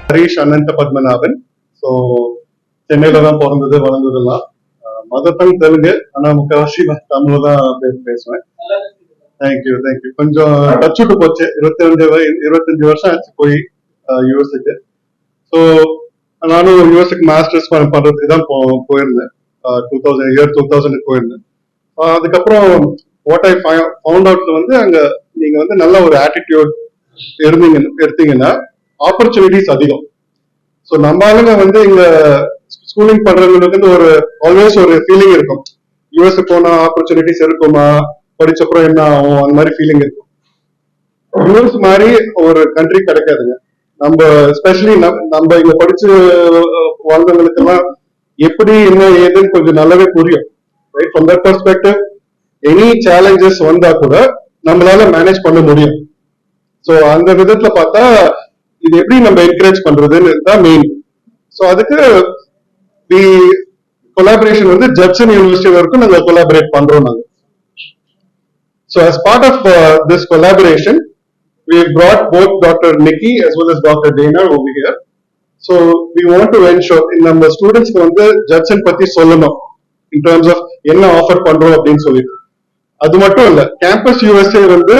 ஹரீஷ் அனந்த Padmanabhan. So சென்னையில தான் பிறந்தது வளர்ந்ததெல்லாம். மதர் டங் தெலுங்கு, ஆனா முக்கால்வாசி தமிழ் தான் பேசுவேன். தேங்க்யூ. கொஞ்சம் டச் விட்டு போச்சு. 25 வருஷம் ஆச்சு போய் யூஎஸ்க்கு. ஸோ நானும் யூஎஸ்க்கு மாஸ்டர்ஸ் பண்றதுக்கு தான் போயிருந்தேன். 2000 போயிருந்தேன். அதுக்கப்புறம் வாட் ஐ ஃபவுண்ட் அவுட் வந்து அங்க நீங்க வந்து நல்ல ஒரு ஆட்டிடியூட் எடுத்தீங்கன்னா ஆப்பர்ச்சுனிட்டிஸ் அதிகம். ஸோ நம்ம ஆளுங்க வந்து இங்க ஸ்கூலிங் பண்றவங்களுக்கு வந்து ஆல்வேஸ் ஒரு ஃபீலிங் இருக்கும், யூஎஸ் போனா ஆப்பர்ச்சுனிட்டிஸ் இருக்குமா, படிச்சப்பறம் என்ன ஆகும், அந்த மாதிரி ஃபீலிங் இருக்கும். யூஎஸ் மாதிரி ஒரு கண்ட்ரி கிடைக்காதுங்க. நம்ம எஸ்பெஷலி நம்ம இங்க படிச்சு வாழ்ந்தவங்களுக்கு எல்லாம் எப்படி என்ன ஏதுன்னு கொஞ்சம் நல்லாவே புரியும். Right, from that perspective any challenges வந்தா கூட நம்மளால மேனேஜ் பண்ண முடியும். ஸோ அந்த விதத்துல பார்த்தா இது எப்படி நம்ம என்கரேஜ் பண்றதுன்னு தான் மெயின். ஸோ அதுக்கு கொலாபரேஷன் வந்து ஜட்சன் யூனிவர்சிட்டி வரைக்கும் நாங்கள் கொலாபரேட் பண்றோம் நாங்கள். So as part of this collaboration we brought both Dr. Nikki as well as Dr. Dana over here. So we want to ensure நம்ம ஸ்டூடெண்ட்ஸ்க்கு வந்து ஜட்சன் பத்தி சொல்லணும் in terms of என்ன ஆஃபர் பண்றோம் அப்படின்னு சொல்லிட்டு. அது மட்டும் இல்ல, கேம்பஸ் யூஎஸ்ஏ வந்து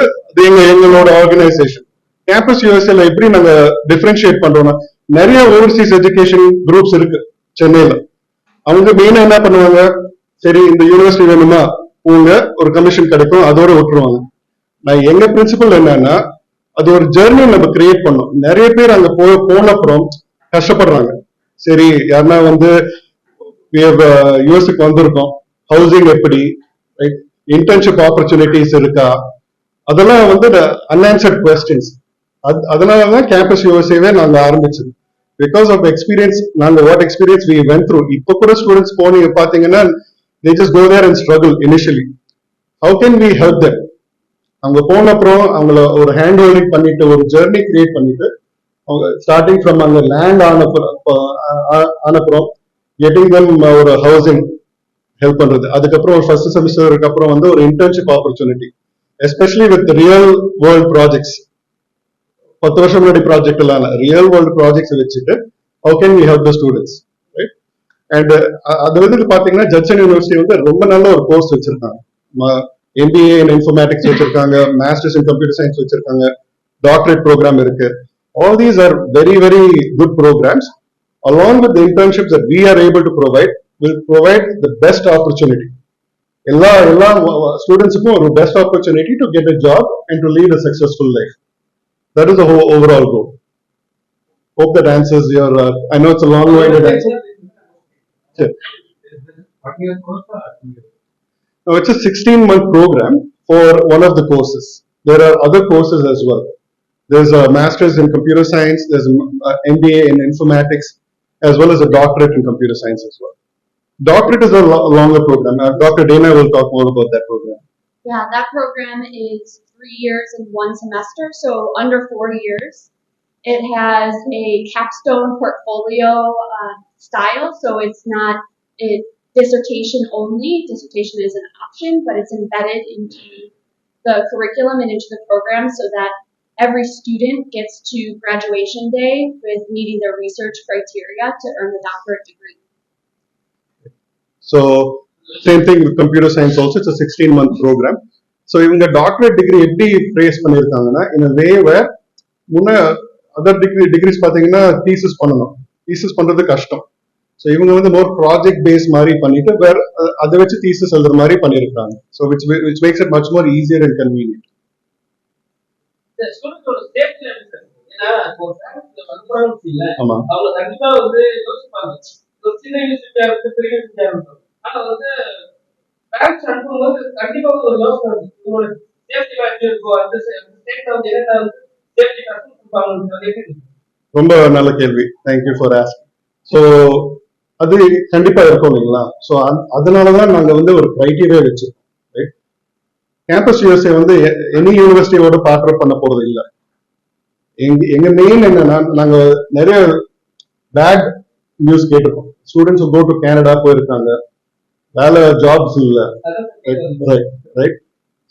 எங்களோட ஆர்கனைசேஷன். கேம்பஸ் யூஎஸ்ஏல எப்படி நாங்க டிஃபரன்ஷியேட் பண்றோம்னா, நிறைய ஓவர்சீஸ் எஜுகேஷன் குரூப்ஸ் இருக்கு சென்னையில. அவங்க மெயினா என்ன பண்ணுவாங்க, சரி இந்த யூனிவர்சிட்டி வேணுமா, உங்க ஒரு கமிஷன் கிடைக்கும், அதோட விட்டுருவாங்க. நான் எங்க பிரின்சிபல் என்னன்னா, அது ஒரு ஜெர்னி நம்ம கிரியேட் பண்ணோம். நிறைய பேர் அங்க போன அப்புறம் கஷ்டப்படுறாங்க. சரி, யாருன்னா வந்து யூஎஸ்க்கு வந்திருக்கோம், ஹவுசிங் எப்படி, இன்டர்ன்ஷிப் ஆப்பர்ச்சுனிட்டிஸ் இருக்கா, அதெல்லாம் வந்து அன்ஆன்சர்ட் கொஸ்டின்ஸ். அதனாலதான் கேம்பஸ் யூஎஸ்ஏவே நாங்க ஆரம்பிச்சது. பிகாஸ் ஆஃப் எக்ஸ்பீரியன்ஸ், நாங்க what experience we went through. இப்ப கூட ஸ்டூடெண்ட்ஸ் போனீங்க பாத்தீங்கன்னா they just go there and struggle initially. How can we help them? அவங்க போன அப்புறம் அவங்கள ஒரு ஹேண்ட் ஹோல்டிங் பண்ணிட்டு ஒரு ஜெர்னி கிரியேட் பண்ணிட்டு ஸ்டார்டிங் ஃப்ரம் அங்க லேண்ட் ஆனப்புறம் கெட்டிங் தம் ஒரு ஹவுசிங் ஹெல்ப் பண்றது. அதுக்கப்புறம் ஒரு ஃபர்ஸ்ட் செமிஸ்டருக்கு அப்புறம் வந்து ஒரு internship opportunity, especially with real world projects. 10 வருஷம் முன்னாடி ப்ராஜெக்ட் எல்லாம் ரியல் வேர்ல்ட் ப்ராஜெக்ட்ஸ் வச்சுட்டு how can we help the students, right? And அது வந்து பாத்தீங்கன்னா ஜட்சன் யூனிவர்சிட்டி வந்து ரொம்ப நல்ல ஒரு கோர்ஸ் வச்சிருக்காங்க. MBA in informatics வச்சிருக்காங்க, மாஸ்டர்ஸ் இன் கம்ப்யூட்டர் சயின்ஸ் வச்சிருக்காங்க, டாக்டரேட் ப்ரோக்ராம் இருக்கு. All these are very very good programs. Along with the internships that we are able to provide, will provide the best opportunity. எல்லா ஸ்டூடெண்ட்ஸுக்கும் ஒரு best opportunity to get a job and to lead a successful life. That is the whole overall goal. Hope that answers your. I know it's a long-winded answer. Sure. No, it's a 16-month program for one of the courses. There are other courses as well. There's a master's in computer science. There's an MBA in informatics, as well as a doctorate in computer science as well. Doctorate is a longer program. Dr. Dana will talk more about that program. Yeah, that program is 3 years and 1 semester, so under 4 years. It has a capstone portfolio style, so it's not dissertation only. Dissertation is an option, but it's embedded into the curriculum and into the program so that every student gets to graduation day with meeting their research criteria to earn the doctorate degree. So same thing with computer science also. It's a 16-month program. So இவங்க doctorate degree எப்படி phrase பண்ணியிருக்காங்கன்னா, in a way where முன்ன other decrease பாத்தீங்கன்னா thesis பண்ணணும், thesis பண்றது கஷ்டம். So இவங்க வந்து மோர் ப்ராஜெக்ட் பேஸ் மாதிரி பண்ணிட்டு வேற அதை வச்சு தீசிஸ் எழுதுற மாதிரி பண்ணியிருக்காங்க. So which makes it much more easier and convenient. ஆமா, ரொம்ப நல்ல கேள்வி. Thank you for asking. ஸோ அது கண்டிப்பா இருக்கும் இல்லைங்களா? ஸோ அதனாலதான் நாங்க வந்து ஒரு கிரைட்டீரியா வச்சிருக்கோம். ரைட், கேம்பஸ் யூஎஸ்ஏ வந்து எனி யூனிவர்சிட்டியோட பார்ட்னர் பண்ண போறது இல்லை. எங்க மெயின் என்னன்னா, நாங்க நிறைய பேட் நியூஸ் கேட்டிருக்கோம். ஸ்டூடெண்ட்ஸ் கோ டு கனடா போயிருக்காங்க, வேலை ஜாப்ஸ் இல்லை. ரைட்,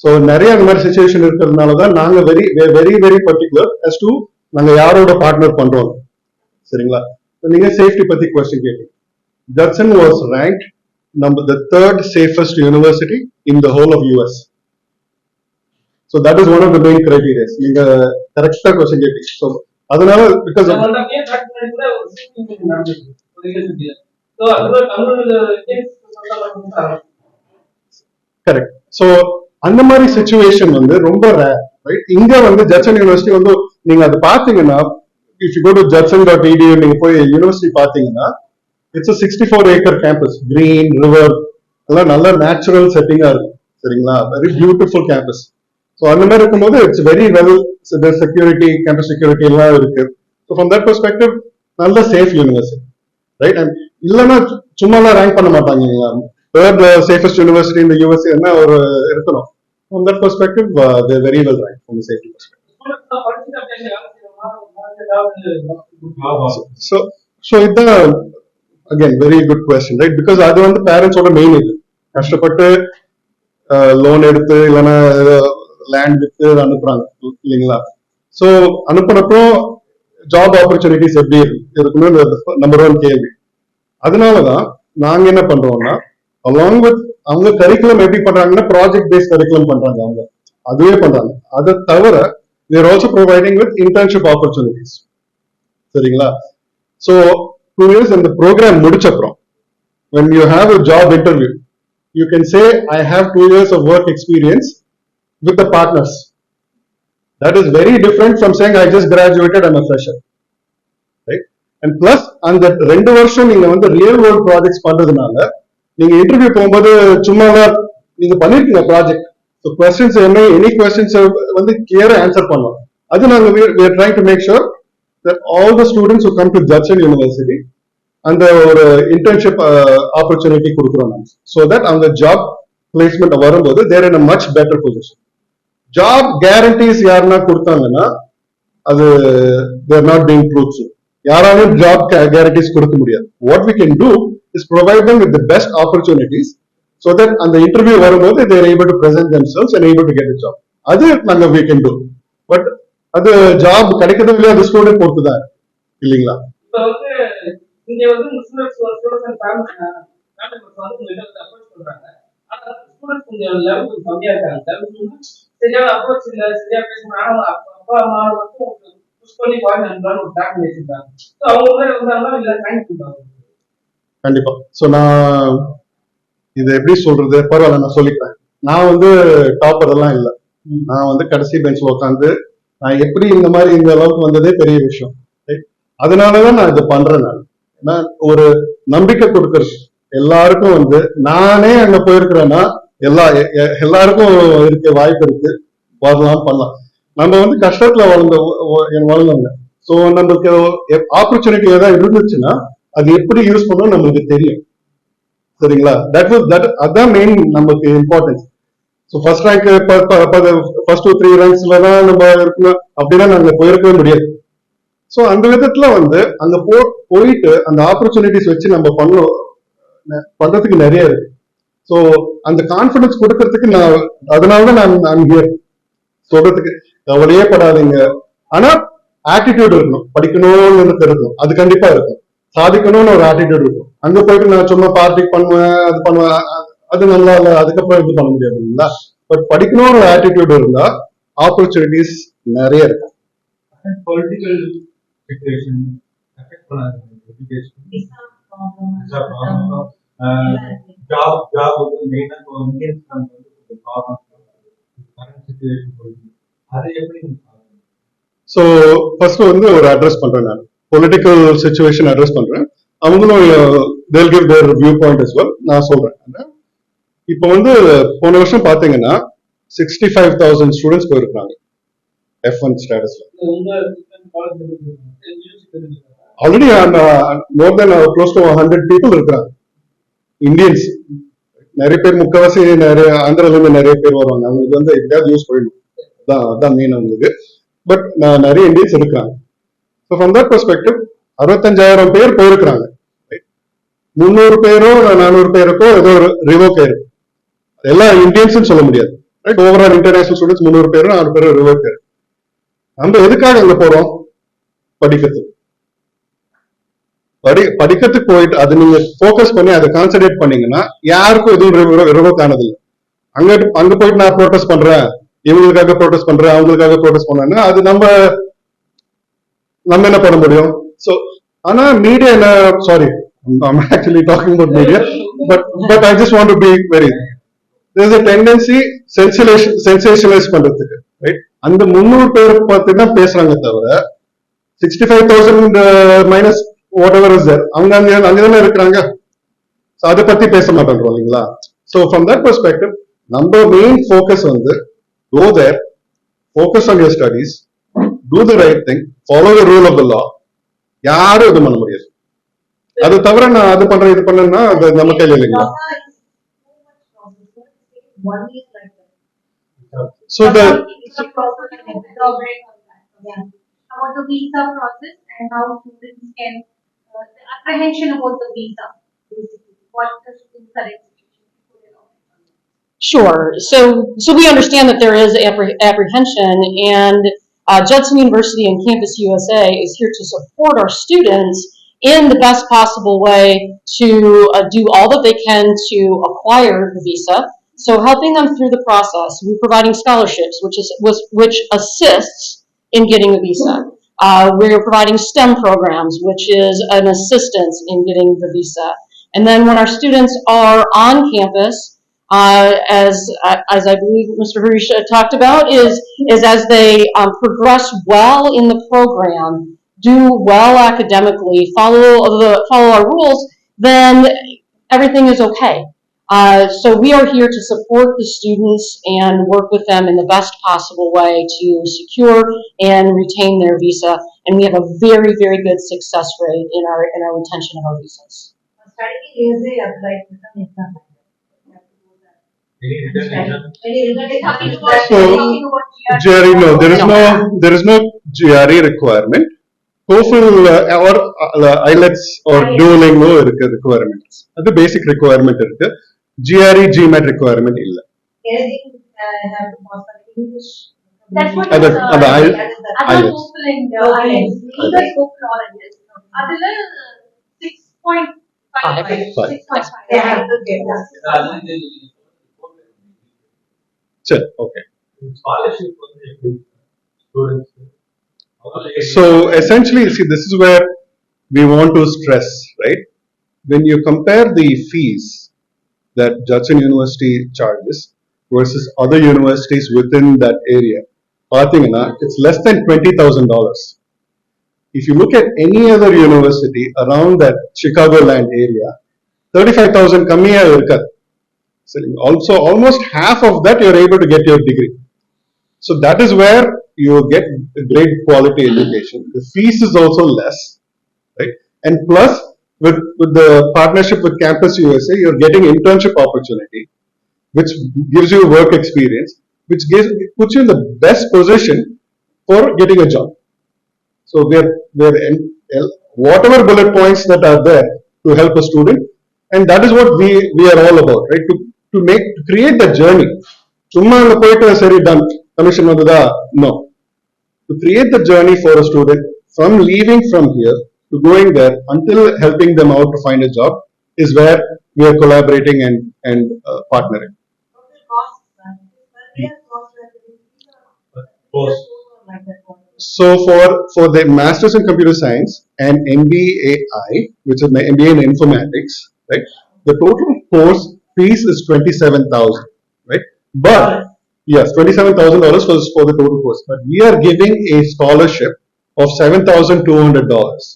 ஸோ நிறைய அந்த மாதிரி சிச்சுவேஷன் இருக்கிறதுனாலதான் நாங்க very very very particular as to நாங்க யாரோட பார்ட்னர் பண்றோம். சரிங்களா? நீங்க சேஃப்டி பத்தி கொஸ்டின் கேட்டீங்க. Judson was ranked the third safest university in the whole of US. So that is one of the main criteria. நீங்க கரெக்டா கொஸ்டின் கேட்டீங்க. So அதனால because of கரெக்ட். ஸோ அந்த மாதிரி சிச்சுவேஷன் வந்து ரொம்ப ரேர், ரைட்? இங்க வந்து ஜட்சன் யூனிவர்சிட்டி வந்து நீங்க அது பாத்தீங்கன்னா, if you go to judson.edu நீங்க போய் யூனிவர்சிட்டி பாத்தீங்கன்னா, it's 64 acre campus, green river எல்லாம் நல்ல நேச்சுரல் செட்டிங்கா இருக்கும், சரிங்களா? Very beautiful campus. ஸோ அந்த மாதிரி இருக்கும்போது it's very well security, campus security எல்லாம் இருக்கு. ஸோ ஃப்ரம் தட் பெர்ஸ்பெக்டிவ் நல்ல சேஃப் யூனிவர்சிட்டி, ரைட்? அண்ட் இல்லைன்னா சும்மாலாம் ரேங்க் பண்ண மாட்டாங்க. third safest university in the USA என்ன ஒரு இருக்கணும். From that perspective, they're very well ranked from the safety perspective. So it's again very good question, right? Because அது வந்து parents ஓட மெயின் இது. கஷ்டப்பட்டு லோன் எடுத்து இல்லைன்னா லேண்ட் வித்து அனுப்புறாங்க இல்லைங்களா? ஸோ அனுப்புறப்போ ஜாப் ஆப்பர்ச்சுனிட்டிஸ் எப்படி இருக்கணும், நம்பர் 1 கேள்வி. அதனாலதான் நாங்க என்ன பண்றோம்னா, along with அவங்க கரிக்குலம் எப்படி பண்றாங்கன்னா ப்ராஜெக்ட் பேஸ்ட் கரிக்குலம் பண்றாங்க, அவங்க அதுவே பண்றாங்க. அதை தவிர they are also providing with internship opportunities, சரிங்களா? So 2 years இந்த program முடிச்சப்புறம் when you have a job interview, you can say I have 2 years of work experience with the partners. That is very different from saying I just graduated, I'm a fresher, right? And plus அந்த 2 வருஷம் நீங்க வந்து real world projects பண்றதுனால நீங்க interview போகும்போது சும்மாதான் நீங்க பண்ணிருக்கீங்க project. So questions any questions வந்து கிளியரா ஆன்சர் பண்ணலாம். அது நாங்க we are trying to make sure that all the students who come to Judson University அந்த ஒரு இன்டர்ன்ஷிப் ஆப்பர்ச்சுனிட்டி கொடுக்குறோம் நாங்க. ஸோ தட் அவங்க ஜாப் பிளேஸ்மெண்ட் வரும்போது they're in a much better position. Job guarantees யாருன்னா கொடுத்தாங்கன்னா அது தேர் நாட் பீங் ட்ரூத்ஃபுல். யாராலும் ஜாப் கேரண்டிஸ் கொடுக்க முடியாது. What we can do is provide them with the best opportunities so that on the interview வரும்போது they are able to present themselves and able to get a job. அது நாங்க we can do. But அது job கிடைக்கிறது இல்லையா, அது student பொறுத்து தான் இல்லைங்களா? இப்போ வந்து இங்க வந்து ஸ்டூடெண்ட்ஸ் அப்ரோச் பண்றாங்க. ஆனா ஸ்டூடெண்ட்ஸ் கொஞ்சம் லெவல் கொஞ்சம் கம்மியா இருக்காங்க. சரியான அப்ரோச் இல்ல, சரியா பேசுறாங்க. அப்பா அம்மா மட்டும் புஷ் பண்ணி பாருங்க ஒரு டாக் வச்சிருக்காங்க. ஸோ அவங்க வந்தாங்கன்னா இல்ல சயின்ஸ் பண்ணுவாங்க. கண்டிப்பா. சோ நான் இதை எப்படி சொல்றது, பரவாயில்ல நான் சொல்லிக்கிறேன். நான் வந்து டாப்பர் எல்லாம் இல்லை. நான் வந்து கடைசி பெஞ்ச்ல உட்காந்து நான் எப்படி இந்த மாதிரி இந்த அளவுக்கு வந்ததே பெரிய விஷயம். அதனாலதான் நான் இதை பண்றேன். நான் ஒரு நம்பிக்கை கொடுக்கறது எல்லாருக்கும் வந்து நானே அங்க போயிருக்கிறேன்னா எல்லாருக்கும் இருக்க வாய்ப்பு இருக்கு, வரலாம் பண்ணலாம். நம்ம வந்து கஷ்டத்துல வளர்ந்தவங்க. ஸோ நம்மளுக்கு ஆப்பர்ச்சுனிட்டி ஏதாவது இருந்துச்சுன்னா அது எப்படி யூஸ் பண்ணணும் நம்மளுக்கு தெரியும், சரிங்களா? அதான் மெயின் நமக்கு importance. So first rank first 2-3 ரேங்க்ஸ்ல தான் நம்ம இருக்கணும் அப்படின்னா நாங்க போயிருக்கவே முடியாது. ஸோ அந்த விதத்துல வந்து அங்க போயிட்டு அந்த ஆப்பர்ச்சுனிட்டிஸ் வச்சு நம்ம பண்றதுக்கு நிறைய இருக்கு. ஸோ அந்த கான்பிடன்ஸ் கொடுக்கறதுக்கு அதனாலதான் நான் சொல்றதுக்கு கவலையே படாதீங்க. ஆனா ஆட்டிடியூட் இருக்கணும், படிக்கணும்னு இருக்கும், அது கண்டிப்பா இருக்கும். சாதிக்கணும்னு ஒரு ஆட்டிடியூட் இருக்கும். அங்க போயிட்டு நான் சும்மா பார்ட்டி பண்ணுவேன், அது பண்ணுவேன், அது நல்லா இல்ல, அதுக்கப்புறம் இது பண்ண முடியாது இல்லைங்களா? பட் படிக்கணும்னு ஒரு ஆட்டிடியூட் இருந்தா ஆப்பர்ச்சுனிட்டிஸ் நிறைய இருக்கும். பொலிட்டிக்கல் சிச்சுவேஷன் அஃபெக்ட் பண்ணாது எஜுகேஷன், ஜாப் வந்து மெயினா இந்தியன்ஸ் வந்து ப்ராப்ளம் கரண்ட் சிச்சுவேஷன் போகுது. அதை எப்படி ஸோ ஃபர்ஸ்ட் வந்து ஒரு அட்ரஸ் பண்றேன், நான் பொலிட்டிக்கல் சிச்சுவேஷன் அட்ரஸ் பண்றேன். அவங்களும் they'll give their viewpoint as well. நான் சொல்றேன். இப்போ வந்து போன வருஷம் பாத்தீங்கன்னா 65,000 ஸ்டூடெண்ட்ஸ் போயிருக்காங்க F1 ஸ்டேட்டஸ்ல. Already more than close to 100 people இருக்கிறாங்க, இந்தியன்ஸ். நிறைய பேர், முக்கால்வாசி நிறைய ஆந்திரால இருந்து நிறைய பேர் வருவாங்க. அவங்களுக்கு வந்து எப்படியாவது யூஸ் பண்ணணும், அதான் மெயின் அவங்களுக்கு. பட் நிறைய இந்தியன்ஸ் இருக்கிறாங்க. ஸோ ஃப்ரம் தட் பெர்ஸ்பெக்டிவ் 65,000 பேர் போயிருக்கிறாங்க. 300 பேரோ 400 பேருக்கோ ஏதோ ஒரு ரிவோக் ஆயிருக்கு. எல்லா இந்தியன்ஸ் சொல்ல முடியாது, ரைட்? ஓவரால் இன்டர்நேஷனல் ஸ்டூடெண்ட்ஸ் 300 பேரும் 4 பேரும் ரிவோக் ஆயிருக்கு. நம்ம எதுக்காக அங்க போறோம்? படிக்கிறதுக்கு. படிக்கிறதுக்கு போயிட்டு அது நீங்க ஃபோக்கஸ் பண்ணி அதை கான்சென்ட்ரேட் பண்ணீங்கன்னா யாருக்கும் எதுவும் ரிவோக் ஆனதில்லை. அங்க போயிட்டு நான் ப்ரோட்டஸ்ட் பண்றேன், இவங்களுக்காக ப்ரோட்டஸ்ட் பண்றேன், அவங்களுக்காக ப்ரோட்டஸ்ட் பண்றேன்னா அது நம்ம என்ன பண்ண முடியும்? சோ ஆனா மீடியா என்ன, sorry I'm actually talking about media, but I just want to be very, there's a tendency sensationalize பண்றதுக்கு, right? அந்த 300 பேர் பத்தி தான் பேசுறாங்க தவிர 65,000 minus whatever is there, அவங்க அங்கதானே இருக்கிறாங்க. ஸோ அதை பத்தி பேச மாட்டோம் இல்லைங்களா? ஸோ ஃப்ரம் தட் பெர்ஸ்பெக்டிவ் நம்ம மெயின் ஃபோக்கஸ் வந்து go there, focus on your studies, do the right thing, follow the rule of the law. யாரும் இது பண்ண முடியாது. அது தவிர நான் அது பண்றேன் இது பண்ணேன்னா அது நம்ம கையில் இல்லைங்களா? So the about the visa process and how students can the apprehension about the visa, basically what the students are executing. Sure. So we understand that there is apprehension, and Judson University and Campus USA is here to support our students in the best possible way to do all that they can to acquire the visa. So helping them through the process, we're providing scholarships, which assists in getting a visa. We're providing STEM programs, which is an assistance in getting the visa. And then when our students are on campus, as I believe Mr. Harish talked about, is as they progress well in the program, do well academically, follow our rules, then everything is okay. So we are here to support the students and work with them in the best possible way to secure and retain their visa. And we have a very, very good success rate in our retention of our visas. so GRE, no, there is no GRE requirement. TOEFL or IELTS or Duolingo இருக்கு requirements. அது basic requirement இருக்கு. GRE GMAT requirement இல்ல. That's what அந்த IELTS. IELTS. Either TOEFL or IELTS. அதுல 6.5. 6.5. சரி, okay. Scholarship students. So essentially, see, this is where we want to stress, right? When you compare the fees that Judson University charges versus other universities within that area, it's less than $20,000. If you look at any other university around that Chicagoland area, 35,000 kammiya irukad. So also almost half of that you're able to get your degree. So that is where you get a great quality education. The fees is also less, right? And plus, with the partnership with Campus USA, you're getting internship opportunity, which gives you work experience, which puts you in the best position for getting a job. So whatever bullet points that are there to help a student, and that is what we are all about, right? To create the journey. சும்மா அங்க போயிட்டு சரி done commission வந்ததா? No. To create the journey for a student from leaving from here to going there until helping them out to find a job is where we are collaborating and partnering. So for the Masters in Computer Science and MBAI, which is my MBA in Informatics, right? The total course fees is $27,000, right? But yes, $27,000 for the total course. But we are giving a scholarship of $7,200,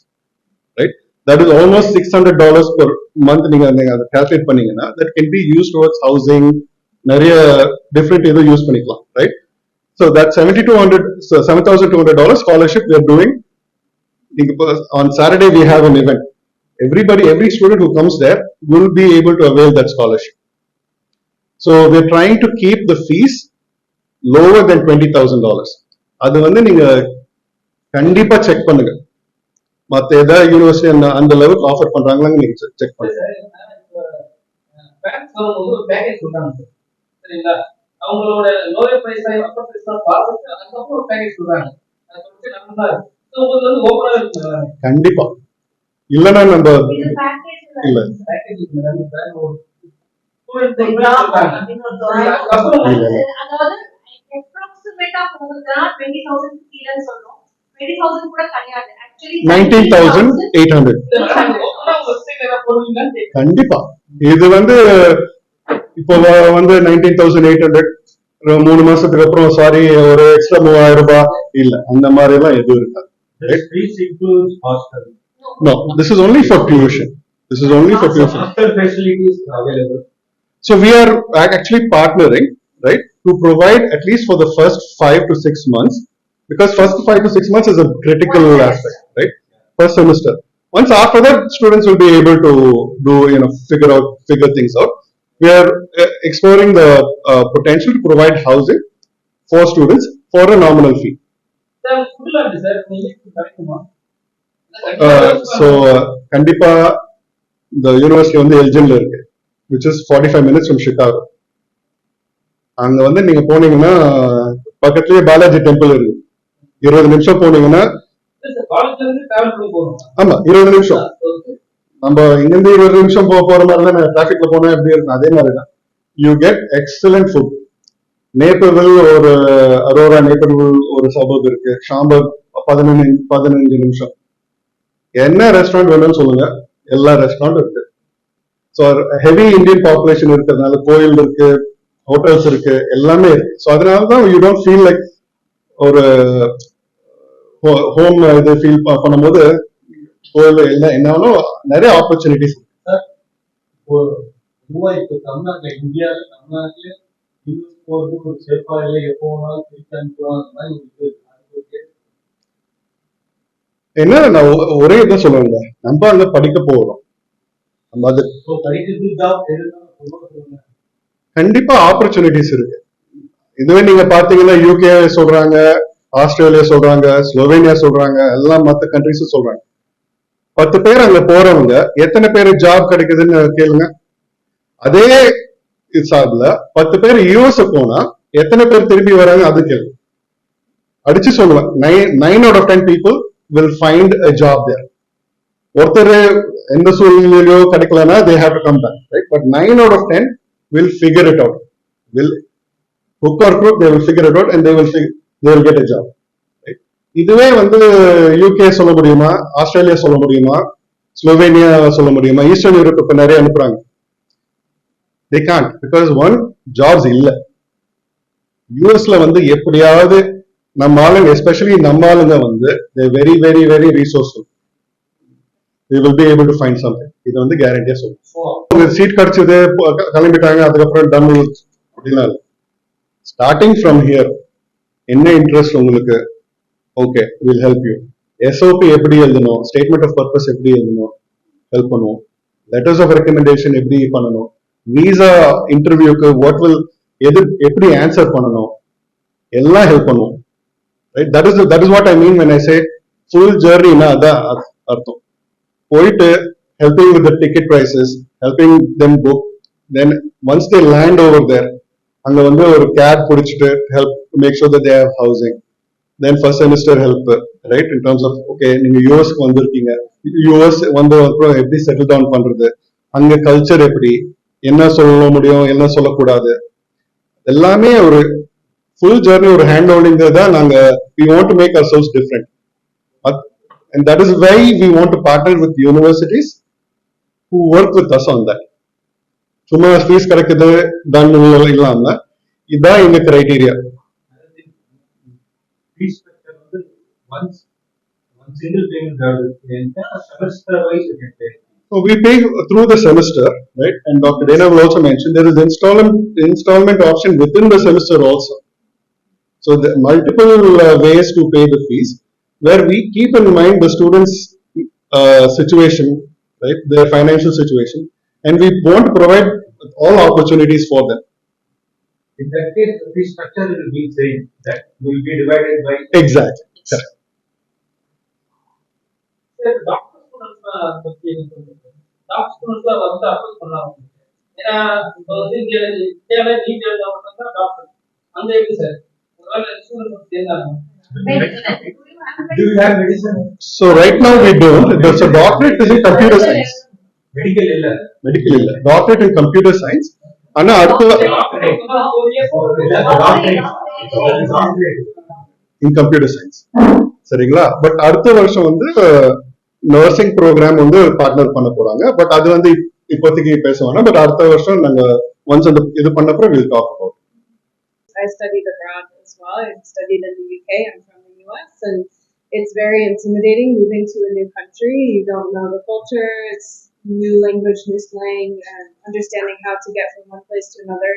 right? That is almost $600 per month. Calculate panninga, that can be used towards housing, different use panikalam, right? So that $7,200 scholarship we are doing. On Saturday we have an event. Every student who comes there will be able to avail that scholarship. So we are trying to keep the fees lower than $20,000. அது நீங்க கண்டிப்பா check பண்ணுங்க. மத்த ஏதாவது university அந்த லெவலுக்கு offer பண்றாங்களான்னு நீங்க check பண்ணுங்க. பேக்கேஜ் சொல்றாங்க சரிங்களா? அவங்களோட லோயர் பிரைஸ் அப்பர் பிரைஸ் பார்த்துட்டு அதுக்கப்புறம் ஒரு பேக்கேஜ் சொல்றாங்க. அது கொஞ்சம் நல்லா இருக்கு. உங்களுக்கு ஓபனா இருக்கு. கண்டிப்பா இல்லைன்னா நம்ம இது package இல்ல பேக்கேஜ் ஒரு அதாவது approximate-ஆ போகுதுன்னா 20,000 கீழே சொல்றோம். 20,000 கூட கிடையாது. Actually 19,800 கண்டிப்பா. இது வந்து இப்போ வந்து 19,800 3 மாசத்துக்கு அப்புறம் சாரி ஒரு எக்ஸ்ட்ரா 3,000 ரூபாய் இல்ல, அந்த மாதிரி எல்லாம் எதுவும் இருக்காது. This fees includes hostel. No, this is only for tuition. This is only for tuition. Hostel facilities are available. So we are actually partnering, right, to provide at least for the first 5 to 6 months, because first 5 to 6 months is a critical aspect, right? First semester. Once after that, students will be able to do, figure things out. We are exploring the potential to provide housing for students for a nominal fee. So கண்டிப்பா the university வந்து எல்ஜின்ல இருக்கு, which is 45 minutes from Chicago. அங்க வந்து நீங்க போனீங்கன்னா பக்கத்துலயே Balaji temple இருக்கு. 20 நிமிஷம் போனீங்கன்னா, ஆமா 20 நிமிஷம். நம்ம இங்கிருந்து 20 நிமிஷம் போற மாதிரி தான் டிராபிக்ல போனா எப்படி இருக்கும், அதே மாதிரி தான். You get excellent food. Naperville ஒரு அரோரா நேப்பர்வில் ஒரு சபர்ப் இருக்கு. ஷாம்பர் 15 நிமிஷம். என்ன ரெஸ்டாரண்ட் வேணும்னு சொல்லுங்க, எல்லா ரெஸ்டாரண்ட் இருக்கு. ஸோ ஹெவி இந்தியன் பாப்புலேஷன் இருக்கிறதுனால கோயில் இருக்கு, ஹோட்டல்ஸ் இருக்கு, எல்லாமே இருக்கு. ஸோ அதனாலதான் யூ டோன்ட் ஃபீல் லைக் ஒரு ஹோம் இது ஃபீல் பண்ணும்போது கோயில் என்ன நிறைய ஆப்பர்ச்சுனிட்டிஸ். இப்போ தமிழ்நாட்டில் இந்தியாவில் தமிழ்நாட்டில் போறதுக்கு ஒரு சேஃபா இல்லை, எப்போ வேணாலும் திருப்பி அனுப்புவோம் அந்த மாதிரி என்ன நான் ஒரே இதான் சொல்லுவாங்க, நம்ம அங்க படிக்க போறோம். நம்ம அது கண்டிப்பா ஆப்பர்ச்சுனிட்டிஸ் இருக்கு. இதுவே நீங்க பாத்தீங்கன்னா யூகே சொல்றாங்க, ஆஸ்திரேலியா சொல்றாங்க, ஸ்லோவேனியா சொல்றாங்க, எல்லாம் மற்ற கண்ட்ரிஸும் சொல்றாங்க. 10 பேர் அங்க போறவங்க எத்தனை பேர் ஜாப் கிடைக்குதுன்னு கேளுங்க. அதே சார்பில் 10 பேர் யூஎஸ் போனா எத்தனை பேர் திரும்பி வராங்க அது கேளுங்க. அடிச்சு சொல்லுவேன், 9 out of 10 people will find a job there. ஒருத்தர் எந்த சூழ்நிலையிலோ கிடைக்கலன்னா they have to come back, right? But 9 out of 10 will figure it out. Will hook or crook, they will figure it out and they will get a job. இதுவே வந்து UK சொல்ல முடியுமா, Australia சொல்ல முடியுமா, Slovenia சொல்ல முடியுமா, eastern Europe இப்ப நிறைய அனுப்புறாங்க. they can't because one jobs இல்ல. யூஎஸ்ல வந்து எப்படியாவது நம்ம ஆளுங்க, எஸ்பெஷலி நம்ம ஆளுங்க வந்து they very very very resourceful. they will be able to find something. இது வந்து கேரண்டியா சொல்லுவோம். சீட் கிடைச்சது கிளம்பிட்டாங்க, அதுக்கப்புறம் டன் அப்படின்னா ஸ்டார்டிங் ஃப்ரம் ஹியர் என்ன இன்ட்ரெஸ்ட் உங்களுக்கு, okay will help you. SOP எப்படி எழுதணும், ஸ்டேட்மெண்ட் ஆஃப் பர்பஸ் எப்படி எழுதணும் ஹெல்ப் பண்ணுவோம். லெட்டர்ஸ் ஆஃப் ரெக்கமெண்டேஷன் எப்படி பண்ணணும், விசா இன்டர்வியூக்கு எப்படி ஆன்சர் பண்ணணும், எல்லாம் ஹெல்ப் பண்ணுவோம். Right, that is what I mean when I say full journey னா அதான் அர்த்தம். போயிட்டு helping with the ticket prices, helping them book, then once they land over there அங்க வந்து ஒரு கேப் பிடிச்சிட்டு help to make sure that they have housing. Then first semester help, right, in terms of okay நீங்க யூஎஸ்க்கு வந்திருக்கீங்க, US வந்து அப்புறம் எப்படி settle down பண்றது, அங்க கல்ச்சர் எப்படி, என்ன சொல்ல முடியும் என்ன சொல்லக்கூடாது, எல்லாமே ஒரு ஃபுல் ஜர்னி, ஒரு ஹேண்ட் ஹோல்டிங் தான். நாங்க we want to make ourselves different and that is why we want to partner with universities who work with us on that. சும்மா ஃபீஸ் கிடைக்குது டன் இல்லாம இதுதான் எங்க கிரைட்டீரியா. Fee structure வந்து one single payment semester wise you can pay. So we pay through the semester, right? And Dr. Dana will also mention there is installment option within the semester also. So the multiple ways to pay the fees, where we keep in mind the students' situation, right? Their financial situation, and we want to provide all opportunities for them. In that case, the fee structure will be same. That will be divided by Exactly. Correct. Doctor students பத்தி doctor students வந்து approach பண்ணலாம். ஏன்னா இப்போ வந்து இந்தியாவில் NEET எழுத மட்டும் தான் டாக்டர், அங்க எப்படி சார் ஒருவேளை ஸ்டூடெண்ட்ஸ் சேர்ந்தாங்க Do you have medicine? So right now we don't. There's a doctorate is in computer science. Medical illa. Medical illa. Doctorate in computer science. ஆனா அடுத்த in computer science. சரிங்களா? பட் அடுத்த வருஷம் வந்து நர்சிங் ப்ரோக்ராம் வந்து partner பண்ண போறாங்க. But அது வந்து இப்போதைக்கு பேச வேணாம். பட் அடுத்த வருஷம் நாங்க ஒன்ஸ் அந்த இது பண்ணப்பறம் we'll talk about. I studied abroad as well. I studied in the UK. I'm from the US, and it's very intimidating moving to a new country. You don't know the culture. It's new language, new slang, and understanding how to get from one place to another.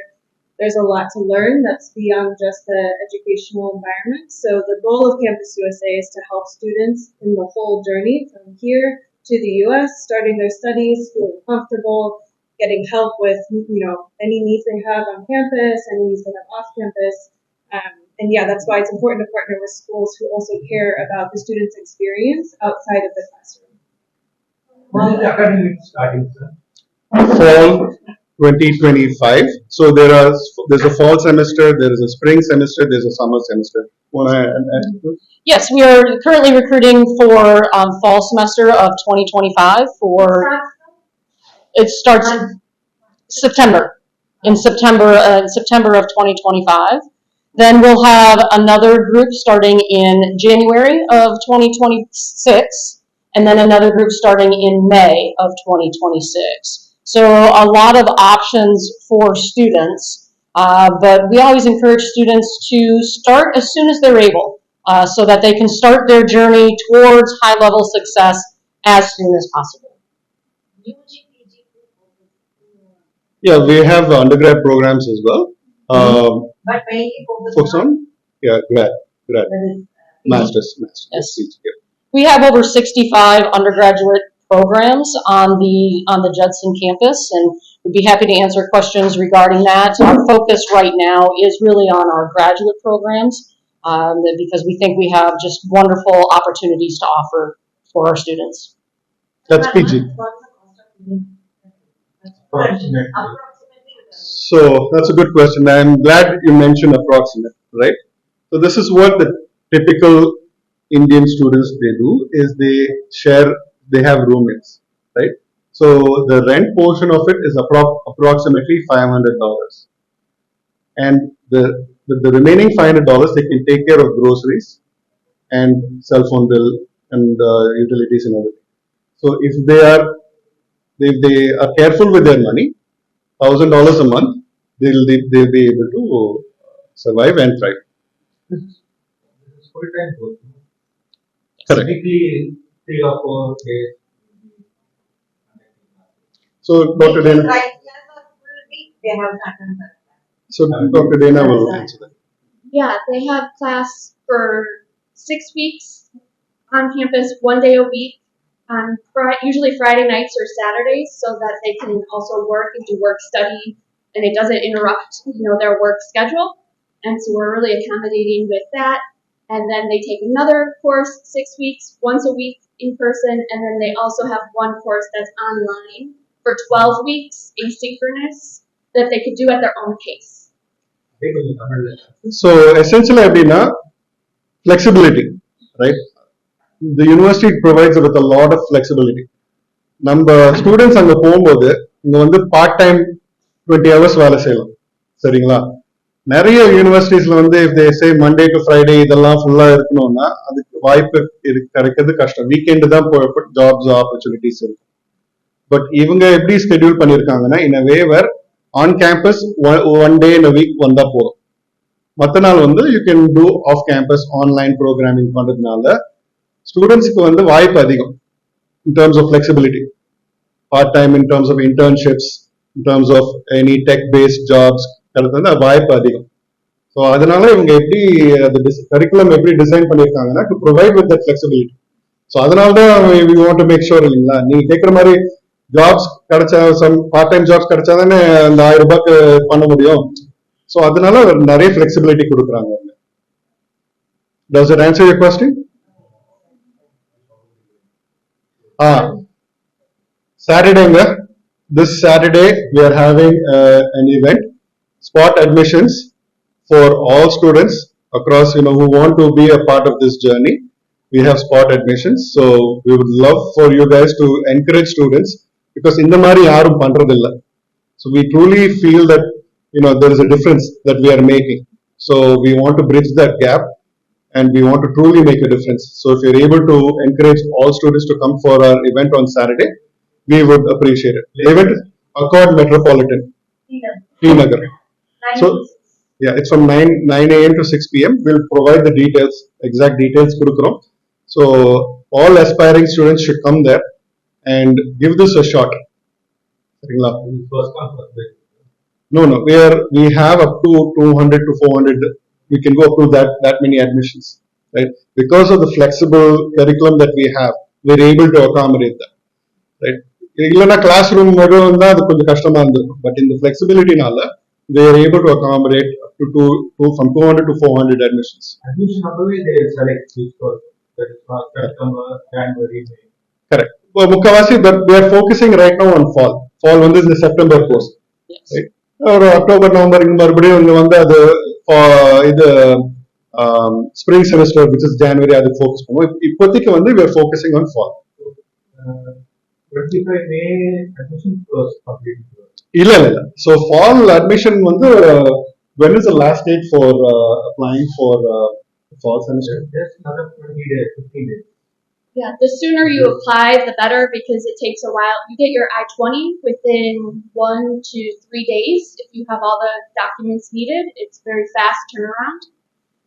There's a lot to learn that's beyond just the educational environment. So the goal of Campus USA is to help students in the whole journey from here to the US, starting their studies, feeling comfortable, getting help with, any needs they have on campus, any needs they have off campus. And yeah, that's why it's important to partner with schools who also care about the student's experience outside of the classroom. When is the academic starting, sir? Fall 2025. So there's a fall semester, there is a spring semester, there's a summer semester. Yes, we are currently recruiting for fall semester of 2025 for, it starts September, in September of 2025. Then we'll have another group starting in January of 2026, and then another group starting in May of 2026. So a lot of options for students, but we always encourage students to start as soon as they're able, so that they can start their journey towards high-level success as soon as possible. Yeah, we have undergrad programs as well. But mainly Focus on? Yeah, grad. Masters. Yes. Yeah. We have over 65 undergraduate programs on the Judson campus, and we'd be happy to answer questions regarding that. Our focus right now is really on our graduate programs, because we think we have just wonderful opportunities to offer for our students. That's PG. So that's a good question. I'm glad you mentioned approximate, right? So this is what the typical Indian students they do is they have roommates, right? So the rent portion of it is approximately $500, and the remaining $500 they can take care of groceries and cell phone bill and utilities and everything. So if they are careful with their money, $1,000 a month, they'll be able to survive and thrive. Full-time work. Correct. Typically 3 or 4 days. So Dr. Dana. they have certain. So Dr. Dana will answer that. Yeah, they have class for 6 weeks on campus, 1 day a week, on usually Friday nights or Saturdays, so that they can also work and do work study, and it doesn't interrupt, their work schedule. And so we're really accommodating with that. And then they take another course, 6 weeks, once a week in person, and then they also have one course that's online for 12 weeks, asynchronous, that they could do at their own pace. So essentially, Abhina, flexibility, right? The university provides with a lot of flexibility. நம்ம students அங்க போகும்போது இங்க வந்து part time 20 hours வேலை செய்யலாம், சரிங்களா? நிறைய யூனிவர்சிட்டிஸ்ல வந்து if they say Monday to Friday இதெல்லாம் ஃபுல்லா இருக்கணும்னா அதுக்கு வாய்ப்பு கிடைக்கிறது கஷ்டம். வீக்கெண்டு தான் ஜாப்ஸ் ஆப்பர்ச்சுனிட்டிஸ் இருக்கு. பட் இவங்க எப்படி schedule பண்ணிருக்காங்கன்னா in a way where on campus one day in a week வந்தா போதும். மற்ற நாள் வந்து you can do off campus online programming பண்றதுனால ஸ்டூடெண்ட்ஸ்க்கு வந்து வாய்ப்பு அதிகம் in terms of flexibility, part time in terms of internships, in terms of any tech based jobs, வந்து வாய்ப்பு அதிகம். ஸோ அதனால இவங்க எப்படி அந்த கரிக்குலம் எப்படி டிசைன் பண்ணியிருக்காங்கன்னா to provide with that flexibility. So அதனால தான் we want to make sure இல்லைங்களா, நீங்க கேட்குற மாதிரி ஜாப்ஸ் கிடைச்சா சம் பார்ட் டைம் ஜாப்ஸ் கிடைச்சா தானே அந்த 1000 ரூபாய்க்கு பண்ண முடியும். ஸோ அதனால நிறைய ஃபிளெக்சிபிலிட்டி கொடுக்குறாங்க. Does that answer your question? Saturday, this Saturday we are having an event, spot admissions for all students across, who want to be a part of this journey. we have spot admissions. So we would love for you guys to encourage students because in the mari yarum pandradilla. So we truly feel that there is a difference that we are making. So we want to bridge that gap and we want to truly make a difference. So if you're able to encourage all students to come for our event on Saturday, we would appreciate it. The event is Accord Metropolitan, Srinagar. So yeah, it's from 9 a.m. to 6 p.m. We'll provide the details, exact details. So all aspiring students should come there and give this a shot. No, we have up to 200 to 400. We can go up to that many admissions, right? Because of the flexible curriculum that we have, we're able to accommodate that, right? இல்லனா classroom மட்டும் இருந்தா அது கொஞ்சம் கஷ்டமா இருந்திருக்கும். But in the flexibility நால they are able to accommodate up to from 200 to 400 admissions. Admission அப்பவே they select which course, that is not September, January, May. Correct. Well, முக்காவாசி but we are focusing right now on fall. Fall வந்து இந்த September course, right? ஒரு October November மறுபடியும் இங்க வந்து அது இது spring semester which is January அது ஃபோக்கஸ் பண்ணுவோம். இப்போதைக்கு வந்து we are focusing on fall. 25 May admission was completed. இல்ல so fall admission வந்து when is the last date for applying for fall semester? Just another 20 days, 15 days. Yeah, the sooner you apply, the better because it takes a while. You get your I-20 within 1 to 3 days. If you have all the documents needed, it's very fast turnaround.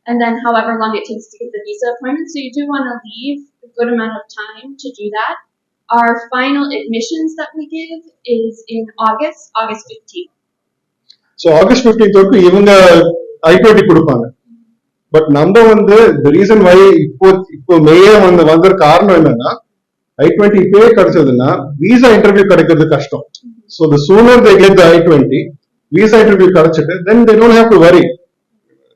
And then however long it takes to get the visa appointment. So you do want to leave a good amount of time to do that. Our final admissions that we give is in August 15th. So August 15th வரைக்கும் இவங்க I-20 கொடுப்பாங்க. But நம்ம வந்து the reason why இப்போ மேயே வந்த காரணம் என்னன்னா I-20 இப்பவே கிடைச்சதுன்னா visa interview கிடைக்கிறது கஷ்டம். So the sooner they get the I-20 visa interview கிடைச்சிட்டு then they don't have to worry.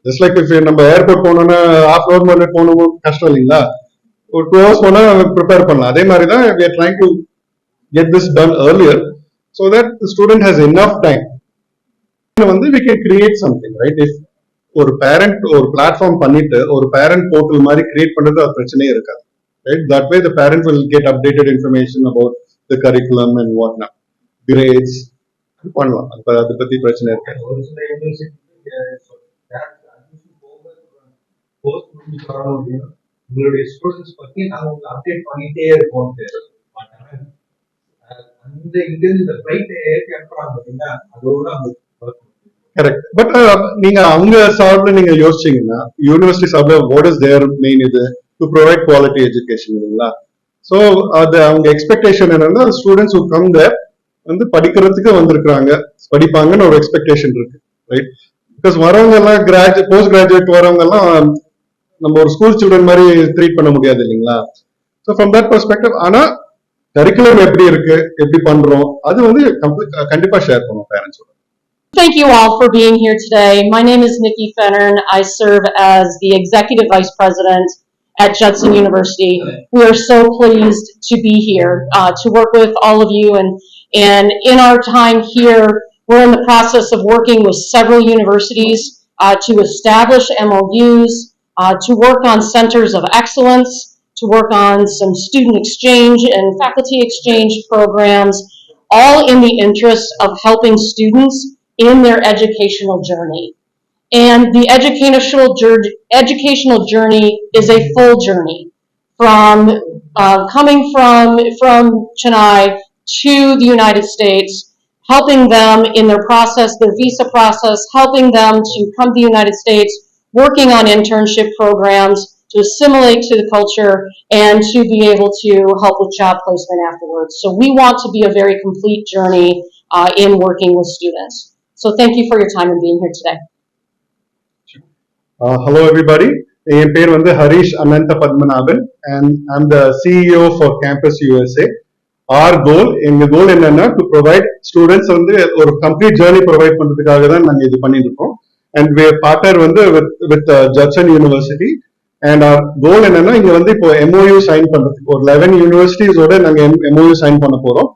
Just like if நம்ம ஏர்போர்ட் போனோம்னா half hour முன்னாடி போகணும் கஷ்டம் இல்லைங்களா, ஒரு 2 hours போனா ப்ரிப்பேர் பண்ணலாம். அதே மாதிரி தான் we are trying to get this done earlier so that the student has enough time. வந்து we can create something, right? If ஒரு பேரண்ட் ஒரு பிளாட்ஃபார்ம் பண்ணிட்டு ஒரு பேரண்ட் போர்ட்டல் மாதிரி கிரியேட் பண்றது அது பிரச்சனையே இருக்காது, right? That way the parents will get updated information about the curriculum and what not, grades பண்ணலாம். அதை பத்தி பிரச்சனை இருக்காது. ஒரு சில யூனிவர்சிட்டி உங்களுடைய ஸ்டூடெண்ட்ஸ் பத்தி நாங்க உங்களுக்கு அப்டேட் பண்ணிட்டே இருக்கோம். அந்த இந்த ஃபிளைட் ஏற்றி அனுப்புறாங்க பார்த்தீங்கன்னா அதோட அவங்க கரெக்ட். பட் நீங்க அவங்க சார்பில் நீங்க யோசிச்சீங்கன்னா யூனிவர்சிட்டி சார்பில் வாட் இஸ் தேர் மெயின் இது டு ப்ரொவைட் குவாலிட்டி எஜுகேஷன் இல்லைங்களா? ஸோ அது அவங்க எக்ஸ்பெக்டேஷன் என்னன்னா ஸ்டூடெண்ட்ஸ் ஹூ கம் தேர் வந்து படிக்கிறதுக்கு வந்திருக்காங்க படிப்பாங்கன்னு ஒரு எக்ஸ்பெக்டேஷன் இருக்கு, ரைட்? பிகாஸ் வரவங்க எல்லாம் போஸ்ட் கிராஜுவேட் வரவங்க எல்லாம் நம்ம ஒரு ஸ்கூல் சில்ட்ரன் மாதிரி ட்ரீட் பண்ண முடியாது இல்லைங்களா? ஸோ ஃப்ரம் தட் பெர்ஸ்பெக்டிவ் ஆனா கரிக்குலம் எப்படி இருக்கு எப்படி பண்றோம் அது வந்து கண்டிப்பா ஷேர் பண்ணுவோம் பேரண்ட்ஸோட. Thank you all for being here today. My name is Nikki Fennern. I serve as the Executive Vice President at Judson University. We are so pleased to be here to work with all of you. And in our time here, we're in the process of working with several universities to establish MoUs, to work on centers of excellence, to work on some student exchange and faculty exchange programs, all in the interest of helping students in their educational journey. And the educational journey is a full journey from coming from Chennai to the United States, helping them in their process, their visa process, helping them to come to the United States, working on internship programs to assimilate to the culture and to be able to help with job placement afterwards. So we want to be a very complete journey in working with students. So thank you for your time and being here today. Hello everybody. என் பேர் வந்து ஹரிஷ் அனந்த Padmanabhan and I'm the CEO for Campus USA. Our goal, எங்க கோல் என்னன்னா to provide students வந்து ஒரு complete journey provide பண்றதுக்காக தான் நாங்க இது பண்ணிட்டு இருக்கோம். And we partner வந்து with Judson University. And our goal என்னன்னா இங்க வந்து இப்போ MoU sign பண்றதுக்கு ஒரு 11 universities ஓட நாங்க MoU sign பண்ண போறோம்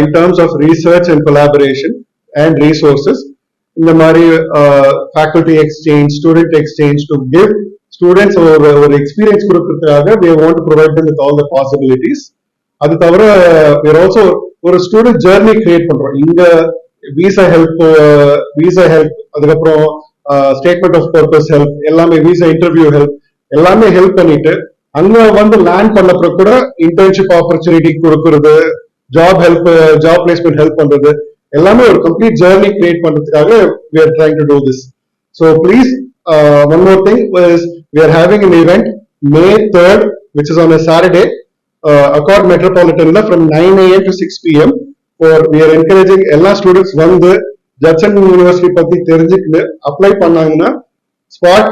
in terms of research and collaboration and resources. இந்த மாதிரி faculty exchange, student exchange to give students ஒரு எக்ஸ்பீரியன்ஸ் கொடுக்கறதுக்காக we want to provide them with all the possibilities. அது தவிர we are also ஒரு ஸ்டூடெண்ட் ஜர்னி கிரியேட் பண்றோம். இங்க visa help அதுக்கப்புறம் ஸ்டேட்மெண்ட் ஆஃப் பர்பஸ் ஹெல்ப் எல்லாமே, விசா இன்டர்வியூ ஹெல்ப் எல்லாமே ஹெல்ப் பண்ணிட்டு அங்க வந்து லேண்ட் பண்ணப்ப கூட இன்டர்ன்ஷிப் ஆப்பர்ச்சுனிட்டி கொடுக்கறது, ஜாப் பிளேஸ்மெண்ட் ஹெல்ப் பண்றது எல்லாமே ஒரு கம்ப்ளீட் ஜர்னி கிரியேட் பண்றதுக்காக we are trying to do this. So please, one more thing is we are having an event May 3rd, which is on a Saturday, Accord Metropolitan from 9 a.m. to 6 p.m. We are encouraging எல்லா students வந்து Judson university பத்தி தெரிஞ்சுக்கிட்டு apply பண்ணாங்கன்னா spot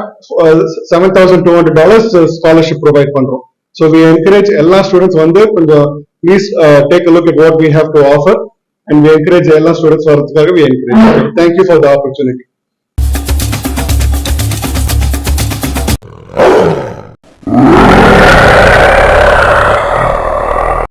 $7,200 scholarship provide பண்றோம். So we encourage எல்லா students வந்து கொஞ்சம் please take a look at what we have to offer and we encourage எல்லா ஸ்டூடெண்ட்ஸ் வரதுக்காக we encourage. Thank you for the opportunity.